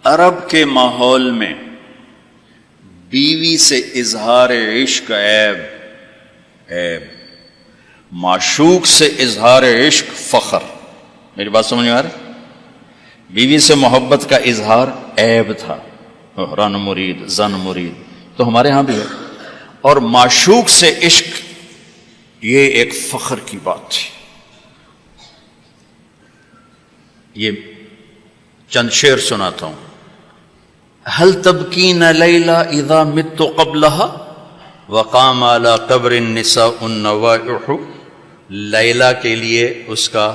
عرب کے ماحول میں بیوی سے اظہار عشق عیب، معشوق سے اظہار عشق فخر۔ میری بات سمجھ میں آ رہی؟ بیوی سے محبت کا اظہار عیب تھا، رن مرید زن مرید، تو ہمارے ہاں بھی ہے، اور معشوق سے عشق یہ ایک فخر کی بات تھی۔ یہ چند شعر سناتا ہوں۔ هل تبکین لیلا اذا مت قبلها وقام على قبر النساء النوائح۔ لیلا کے لیے اس کا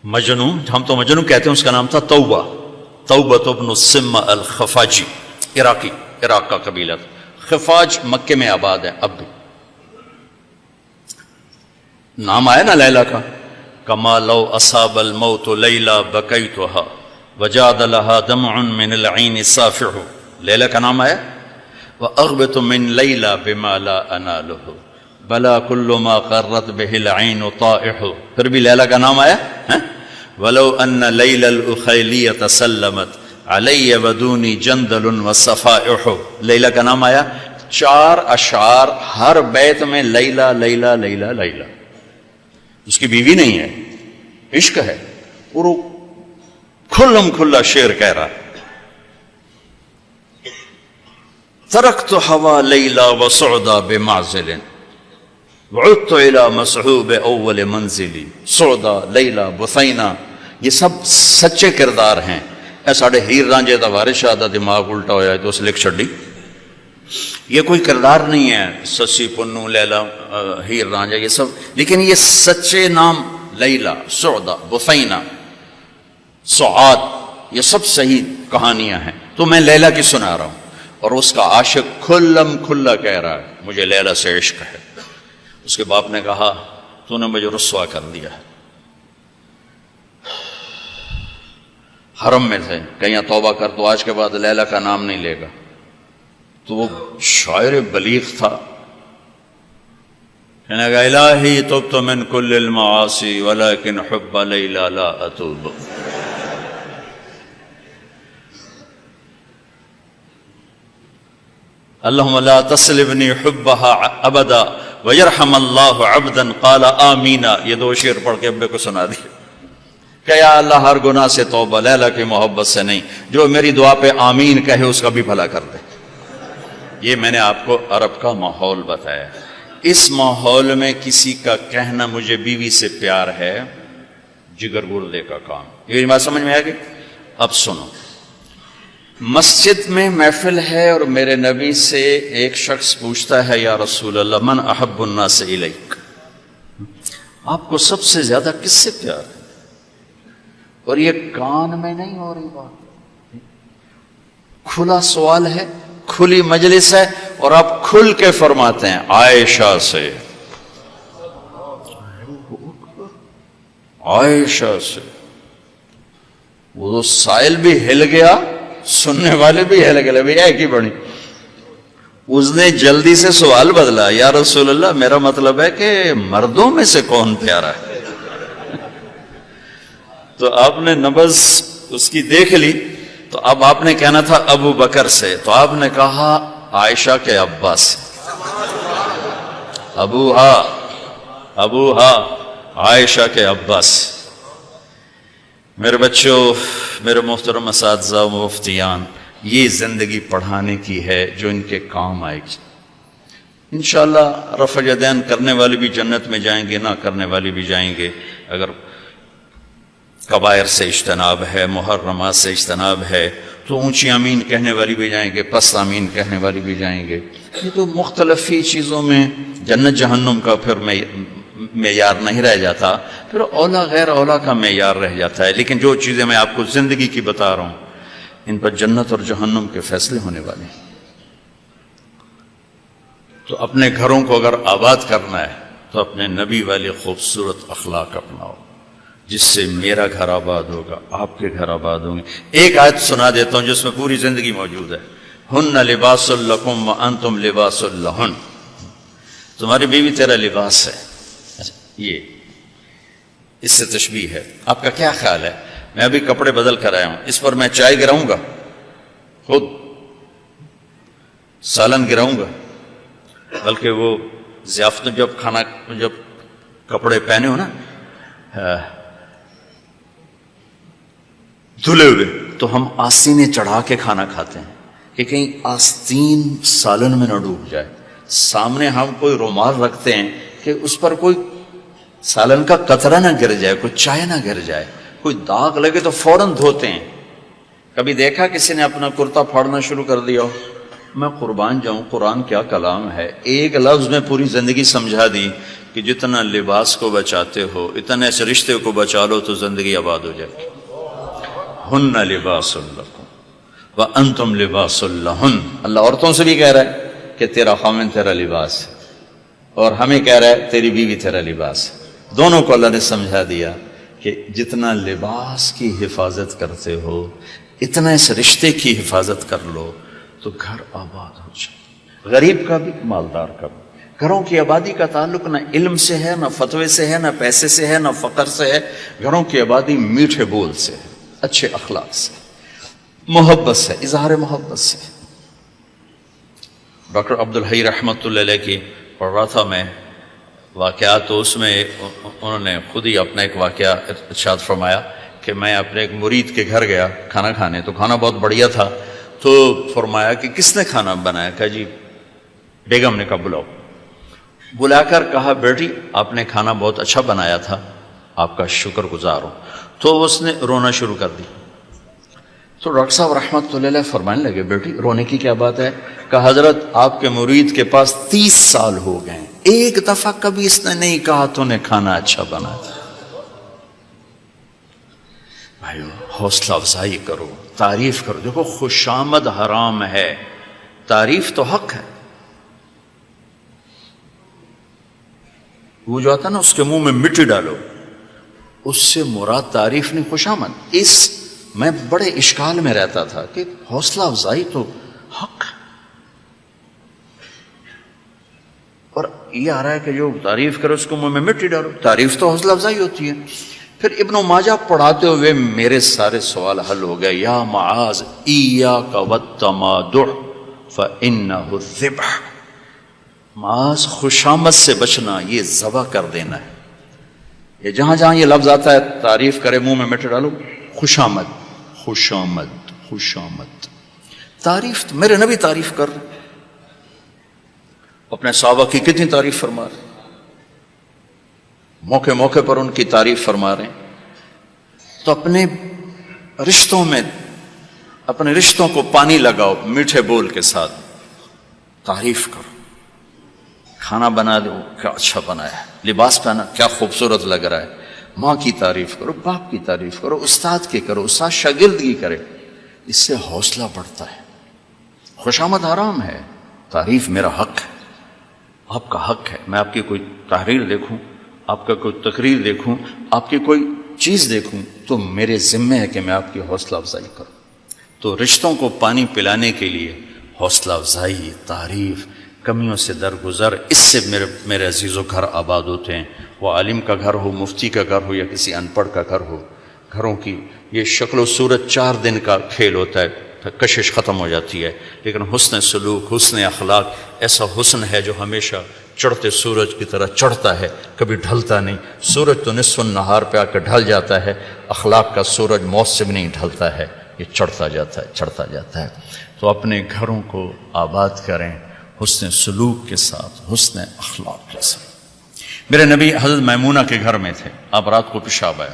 مجنون، ہم تو مجنون کہتے ہیں، اس کا نام تھا توبہ، توبۃ ابن السم الخفاجی، عراق کا قبیلہ تھا۔ خفاج مکے میں آباد ہے اب بھی، نام آیا نا لیلا کا۔ کما لو اصاب الموت لیلا بکیتها وجاد لها دمع من العین صافح، لیلا کا نام آیا۔ واغبط من لیلا بما لا اناله بلا كل ما قرت به العین طائح، پھر بھی لیلا کا نام آیا۔ ولو ان لیلا الاخیلیۃ سلمت علی ودونی جندل وصفائح، لیلا کا نام آیا۔ 4 اشعار ہر بیت میں لیلا لیلا لیلا لیلا، اس کی بیوی نہیں ہے، عشق ہے، اور وہ کھلم کھلا شعر کہہ رہا ہے۔ ترکت ہوا لیلا وسعدا بمعزل وعدت الى مسحوب اول منزلی، سعدا لیلا بثینا، یہ سب سچے کردار ہیں۔ اے ساڑھے ہیر رانجے دا وارث شاہ دا دماغ الٹا ہویا ہے تو اس لکھ چھڑی، یہ کوئی کردار نہیں ہے، سسی پنو لیلا ہیر رانجا یہ سب، لیکن یہ سچے نام لیلا، سعدا، بثینا، سعاد، یہ سب صحیح کہانیاں ہیں۔ تو میں لیلا کی سنا رہا ہوں، اور اس کا عاشق کھلم کھلا کہہ رہا ہے مجھے لیلا سے عشق ہے۔ اس کے باپ نے کہا تو نے مجھے رسوا کر دیا ہے۔ حرم میں تھے، کہیں توبہ کر تو آج کے بعد لیلا کا نام نہیں لے گا۔ تو وہ شاعر بلیغ تھا، کہنے گا الہی تبت من کل المعاصی ولکن حب لیلا لا اتوب۔ اللہم لا تسلبنی حبها ابدا ویرحم اللہ عبدا قال آمین۔ یہ 2 شعر پڑھ کے ابے کو سنا دیا کہ یا اللہ ہر گناہ سے توبہ، لیلا کی محبت سے نہیں، جو میری دعا پہ آمین کہے اس کا بھی بھلا کر دے۔ یہ میں نے آپ کو عرب کا ماحول بتایا۔ اس ماحول میں کسی کا کہنا مجھے بیوی سے پیار ہے جگر گردے کا کام۔ یہ بات سمجھ میں آ گئی؟ اب سنو، مسجد میں محفل ہے اور میرے نبی سے ایک شخص پوچھتا ہے یا رسول اللہ من احب الناس الیک، آپ کو سب سے زیادہ کس سے پیار ہے؟ اور یہ کان میں نہیں ہو رہی بات، کھلا سوال ہے، کھلی مجلس ہے، اور آپ کھل کے فرماتے ہیں عائشہ سے، عائشہ سے۔ وہ سائل بھی ہل گیا، سننے والے بھی ہل گئے، بھی ایک ہی بڑی۔ اس نے جلدی سے سوال بدلا، یا رسول اللہ میرا مطلب ہے کہ مردوں میں سے کون پیارا ہے؟ تو آپ نے نبض اس کی دیکھ لی، تو اب آپ نے کہنا تھا ابو بکر سے، تو آپ نے کہا عائشہ کے ابا سے، ابوہا عائشہ کے ابا سے۔ میرے بچوں، میرے محترم اساتذہ و مفتیان، یہ زندگی پڑھانے کی ہے جو ان کے کام آئے گی۔ انشاءاللہ رفع یدین کرنے والے بھی جنت میں جائیں گے، نہ کرنے والے بھی جائیں گے۔ اگر کبائر سے اجتناب ہے، محرمات سے اجتناب ہے، تو اونچی آمین کہنے والی بھی جائیں گے، پست آمین کہنے والی بھی جائیں گے۔ یہ تو مختلف ہی چیزوں میں جنت جہنم کا پھر معیار نہیں رہ جاتا، پھر اولا غیر اولا کا معیار رہ جاتا ہے۔ لیکن جو چیزیں میں آپ کو زندگی کی بتا رہا ہوں، ان پر جنت اور جہنم کے فیصلے ہونے والے ہیں۔ تو اپنے گھروں کو اگر آباد کرنا ہے تو اپنے نبی والے خوبصورت اخلاق اپناؤ، جس سے میرا گھر آباد ہوگا، آپ کے گھر آباد ہوں گے۔ ایک آیت سنا دیتا ہوں جس میں پوری زندگی موجود ہے۔ ہن لباس لکم وانتم لباس لہن، تمہاری بیوی تیرا لباس ہے۔ یہ اس سے تشبیہ ہے. آپ کا کیا خیال ہے؟ میں ابھی کپڑے بدل کر آیا ہوں، اس پر میں چائے گراؤں گا؟ خود سالن گراؤں گا؟ بلکہ وہ ضیافت میں جب کپڑے پہنے ہو نا دھلے ہوئے، تو ہم آستینیں چڑھا کے کھانا کھاتے ہیں کہ کہیں آستین سالن میں نہ ڈوب جائے. سامنے ہم کوئی رومال رکھتے ہیں کہ اس پر کوئی سالن کا قطرہ نہ گر جائے، کوئی چائے نہ گر جائے، کوئی داغ لگے تو فوراً دھوتے ہیں. کبھی دیکھا کسی نے اپنا کرتا پھاڑنا شروع کر دیا ہو؟ میں قربان جاؤں، قرآن کیا کلام ہے. ایک لفظ میں پوری زندگی سمجھا دی کہ جتنا لباس کو بچاتے ہو اتنے اس رشتے کو بچا لو تو زندگی آباد ہو جائے. ہن لباس لکم وانتم لباس لہن. اللہ عورتوں سے بھی کہہ رہا ہے کہ تیرا خامن تیرا لباس ہے، اور ہمیں کہہ رہا ہے تیری بیوی تیرا لباس ہے. دونوں کو اللہ نے سمجھا دیا کہ جتنا لباس کی حفاظت کرتے ہو اتنا اس رشتے کی حفاظت کر لو تو گھر آباد ہو جائے. غریب کا بھی مالدار کا بھی. گھروں کی آبادی کا تعلق نہ علم سے ہے، نہ فتوے سے ہے، نہ پیسے سے ہے، نہ فقر سے ہے. گھروں کی آبادی میٹھے بول سے ہے، اچھے اخلاق سے، محبت سے، اظہار محبت سے. ڈاکٹر عبدالحی رحمۃ اللہ علیہ کی پڑھ رہا تھا میں واقعات، تو اس میں انہوں نے خود ہی اپنا ایک واقعہ ارشاد فرمایا کہ میں اپنے ایک مرید کے گھر گیا کھانا کھانے، تو کھانا بہت بڑھیا تھا. تو فرمایا کہ کس نے کھانا بنایا؟ کہا جی بیگم نے. کہا بلاؤ. بلا کر کہا بیٹی آپ نے کھانا بہت اچھا بنایا تھا، آپ کا شکر گزار ہوں. تو اس نے رونا شروع کر دی. تو ڈاکٹر صاحب رحمۃ اللہ علیہ فرمانے لگے بیٹی رونے کی کیا بات ہے؟ کہا حضرت آپ کے مرید کے پاس 30 سال ہو گئے، ایک دفعہ کبھی اس نے نہیں کہا تو نے کھانا اچھا بنایا. بھائیو حوصلہ افزائی کرو، تعریف کرو. دیکھو خوشامد حرام ہے، تعریف تو حق ہے. وہ جو آتا نا اس کے منہ میں مٹی ڈالو، اس سے مراد تعریف نہیں خوشامد. اس میں بڑے اشکال میں رہتا تھا کہ حوصلہ افزائی تو حق ہے، اور یہ آ رہا ہے کہ جو تعریف کرو اس کو منہ میں مٹی ڈالو. تعریف تو حوصلہ افزائی ہوتی ہے. پھر ابن ماجہ پڑھاتے ہوئے میرے سارے سوال حل ہو گئے. یا معاذ ایاک والتمادع فإنہ الذبح. معاذ خوشامد سے بچنا، یہ ذبح کر دینا ہے. یہ جہاں جہاں یہ لفظ آتا ہے تعریف کرے منہ میں مٹی ڈالو، خوشامد خوشامد خوشامد. تعریف تو میرے نبی تعریف کر رہے، اپنے صحابہ کی کتنی تعریف فرما رہے، موقع موقع پر ان کی تعریف فرما رہے ہیں. تو اپنے رشتوں میں اپنے رشتوں کو پانی لگاؤ، میٹھے بول کے ساتھ تعریف کرو. کھانا بنا دو کیا اچھا بنایا ہے، لباس پہنا کیا خوبصورت لگ رہا ہے. ماں کی تعریف کرو، باپ کی تعریف کرو، استاد کی کرو، استاد شاگرد کی کرے. اس سے حوصلہ بڑھتا ہے. خوشامد حرام ہے، تعریف میرا حق ہے، آپ کا حق ہے. میں آپ کی کوئی تحریر دیکھوں، آپ کا کوئی تقریر دیکھوں، آپ کی کوئی چیز دیکھوں تو میرے ذمہ ہے کہ میں آپ کی حوصلہ افزائی کروں. تو رشتوں کو پانی پلانے کے لیے حوصلہ افزائی، تعریف، کمیوں سے درگزر، اس سے میرے عزیزوں گھر آباد ہوتے ہیں. وہ عالم کا گھر ہو، مفتی کا گھر ہو، یا کسی ان پڑھ کا گھر ہو. گھروں کی یہ شکل و صورت 4 دن کا کھیل ہوتا ہے، کشش ختم ہو جاتی ہے. لیکن حسن سلوک، حسن اخلاق ایسا حسن ہے جو ہمیشہ چڑھتے سورج کی طرح چڑھتا ہے، کبھی ڈھلتا نہیں. سورج تو نصف النہار پہ آ کے ڈھل جاتا ہے، اخلاق کا سورج موسم نہیں ڈھلتا ہے، یہ چڑھتا جاتا ہے چڑھتا جاتا ہے. تو اپنے گھروں کو آباد کریں حسن سلوک کے ساتھ، حسن اخلاق کے ساتھ. میرے نبی حضرت میمونہ کے گھر میں تھے. آپ رات کو پیشاب آیا،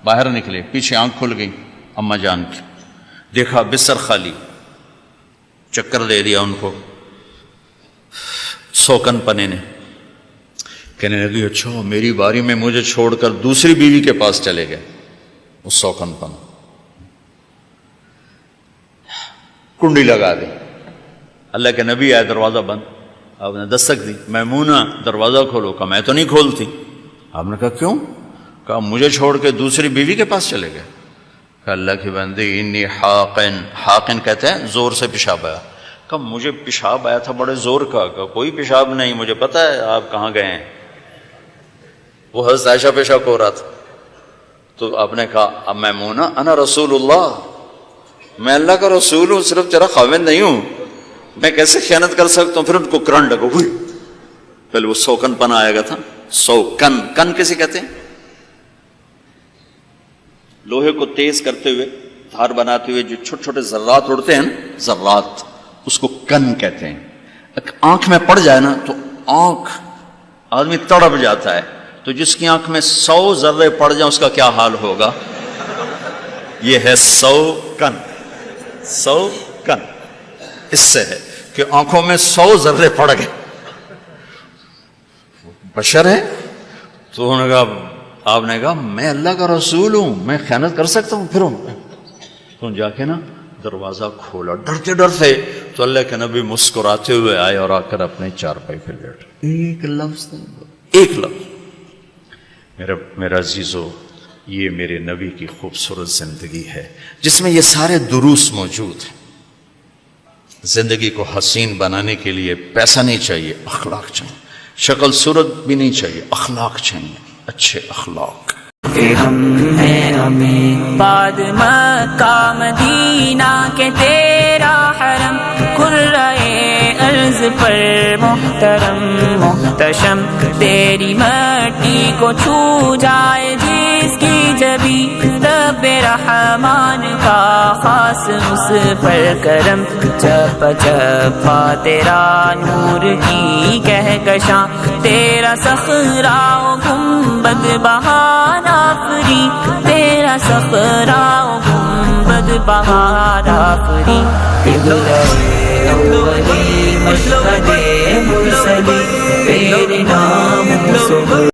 باہر نکلے، پیچھے آنکھ کھل گئی اماں جان کی، دیکھا بستر خالی، چکر دے دیا ان کو. سوکن پنے نے کہنے لگی اچھا میری باری میں مجھے چھوڑ کر دوسری بیوی کے پاس چلے گئے. وہ سوکن پن کنڈی لگا دی. اللہ کے نبی آئے، دروازہ بند. آپ نے دستک دی، میمونہ دروازہ کھولو. کہا میں تو نہیں کھولتی. آپ نے کہا کیوں؟ کہا مجھے چھوڑ کے دوسری بیوی کے پاس چلے گئے. کہا اللہ کی بندی انی حاقن، حاقن کہتے ہیں زور سے پیشاب آیا. کہا مجھے پیشاب آیا تھا بڑے زور کا. کہا کوئی پیشاب نہیں، مجھے پتا ہے آپ کہاں گئے ہیں. وہ حضرت عائشہ پیشاب ہو رہا تھا. تو آپ نے کہا اب میمونہ انا رسول اللہ، میں اللہ کا رسول ہوں، صرف تیرا خاوند نہیں ہوں، میں کیسے خیانت کر سکتا ہوں؟ پھر ان کو کرنٹ لگا، ہوئی پہلے وہ سوکن پن آئے گا تھا، سوکن، کن کیسے کہتے ہیں؟ لوہے کو تیز کرتے ہوئے، دھار بناتے ہوئے جو چھوٹے چھوٹے ذرات اڑتے ہیں نا، ذرات، اس کو کن کہتے ہیں۔ آنکھ میں پڑ جائے نا تو آنکھ آدمی تڑپ جاتا ہے، تو جس کی آنکھ میں 100 ذرے پڑ جائیں اس کا کیا حال ہوگا؟ یہ ہے 100 کن، 100 کن، اس سے ہے کہ آنکھوں میں 100 ذرے پڑ گئے، بشر ہے۔ تو انہوں نے کہا، آپ نے کہا میں اللہ کا رسول ہوں، میں خیانت کر سکتا ہوں؟ پھر تو جا کے نا دروازہ کھولا ڈرتے ڈرتے، تو اللہ کے نبی مسکراتے ہوئے آئے اور آ کر اپنے چارپائی پہ لیٹ، ایک لفظ، ایک لفظ۔ میرا عزیزو، یہ میرے نبی کی خوبصورت زندگی ہے جس میں یہ سارے دروس موجود ہیں۔ زندگی کو حسین بنانے کے لیے پیسہ نہیں چاہیے، اخلاق چاہیے، شکل صورت بھی نہیں چاہیے، اخلاق چاہیے، اچھے اخلاق۔ کہ ہم ہیں امین بعد مکہ مدینہ کے تیرا حرم، کھل رہے عرض پر محترم محتشم، تیری مٹی کو چھو جائے جس کی جبی، رب رحمان کا خاص اس پر کرم، چپ چپا تیرا نور کی کہکشاں، تیرا صخرہ و گنبد بہار آفری، تیرا صخرہ و گنبد بہار آفری، قبلہ اولی مشہد مرسلی، تیرے نام سے